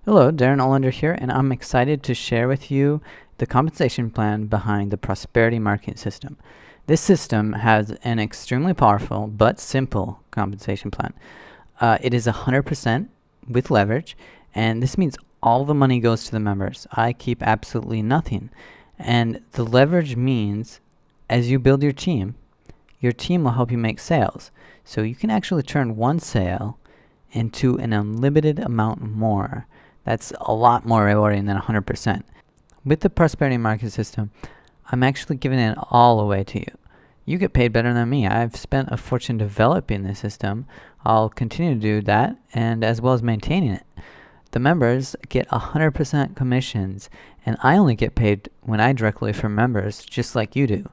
Hello, Darren Olander here, and I'm excited to share with you the compensation plan behind the prosperity marketing system. This system has an extremely powerful but simple compensation plan. It is 100% with leverage, and this means all the money goes to the members. I keep absolutely nothing. And the leverage means as you build your team will help you make sales. So you can actually turn one sale into an unlimited amount more. That's a lot more rewarding than 100%. With the prosperity market system, I'm actually giving it all away to you. You get paid better than me. I've spent a fortune developing this system. I'll continue to do that, and as well as maintaining it. The members get 100% commissions, and I only get paid when I directly from members, just like you do.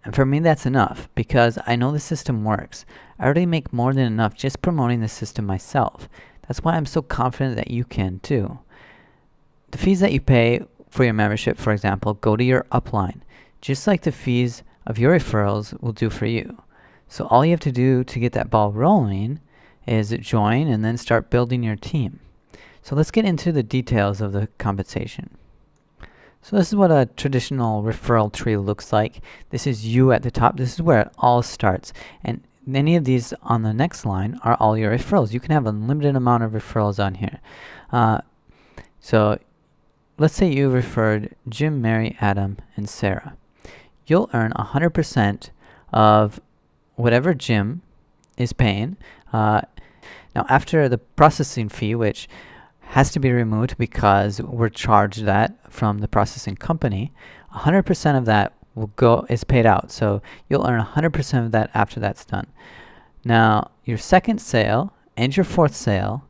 And for me, that's enough, because I know the system works. I already make more than enough just promoting the system myself. That's why I'm so confident that you can too. The fees that you pay for your membership, for example, go to your upline, just like the fees of your referrals will do for you. So all you have to do to get that ball rolling is join and then start building your team. So let's get into the details of the compensation. So this is what a traditional referral tree looks like. This is you at the top. This is where it all starts. And any of these on the next line are all your referrals. You can have a limited amount of referrals on here. So let's say you referred Jim, Mary, Adam, and Sarah. You'll earn 100% of whatever Jim is paying. Now after the processing fee, which has to be removed because we're charged that from the processing company, 100% of that is paid out. So you'll earn 100% of that after that's done. Now, your second sale and your fourth sale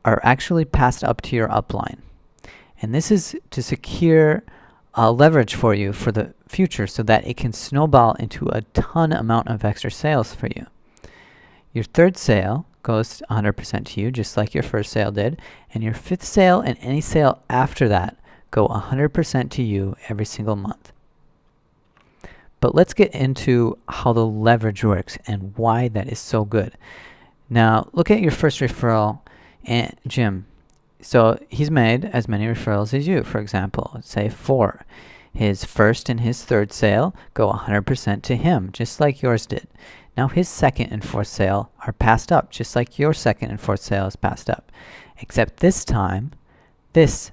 are actually passed up to your upline. And this is to secure leverage for you for the future so that it can snowball into a ton amount of extra sales for you. Your third sale goes 100% to you, just like your first sale did. And your fifth sale and any sale after that go 100% to you every single month. But let's get into how the leverage works and why that is so good. Now, look at your first referral, Jim. So he's made as many referrals as you, for example, say 4. His first and his third sale go 100% to him, just like yours did. Now his second and fourth sale are passed up, just like your second and fourth sale is passed up. Except this time, his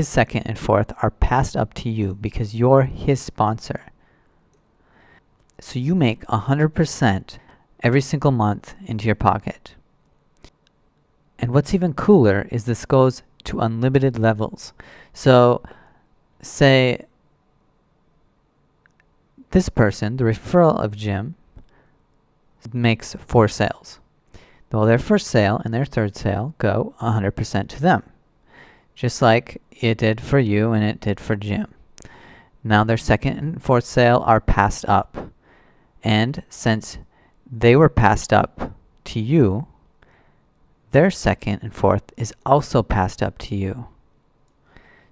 second and fourth are passed up to you because you're his sponsor. So you make 100% every single month into your pocket. And what's even cooler is this goes to unlimited levels. So say this person, the referral of Jim, makes 4 sales. Well, their first sale and their third sale go 100% to them, just like it did for you and it did for Jim. Now their second and fourth sale are passed up. And since they were passed up to you, their second and fourth is also passed up to you.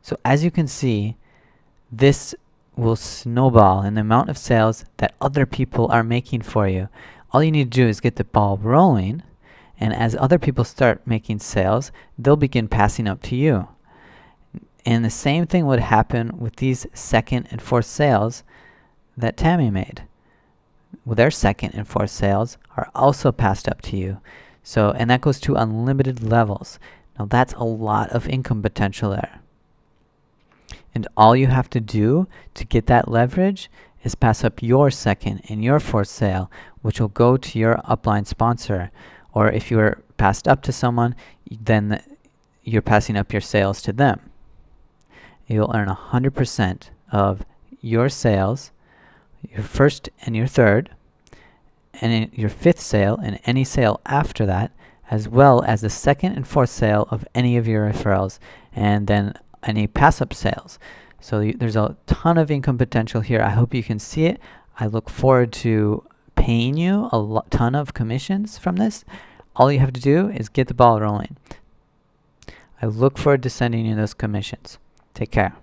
So as you can see, this will snowball in the amount of sales that other people are making for you. All you need to do is get the ball rolling, and as other people start making sales, they'll begin passing up to you. And the same thing would happen with these second and fourth sales that Tammy made. Well, their second and fourth sales are also passed up to you. So, and that goes to unlimited levels. Now that's a lot of income potential there. And all you have to do to get that leverage is pass up your second and your fourth sale, which will go to your upline sponsor. Or if you're passed up to someone, then you're passing up your sales to them. You'll earn 100% of your sales, your first and your third, and in your fifth sale and any sale after that, as well as the second and fourth sale of any of your referrals, and then any pass-up sales. So there's a ton of income potential here. I hope you can see it. I look forward to paying you a ton of commissions from this. All you have to do is get the ball rolling. I look forward to sending you those commissions. Take care.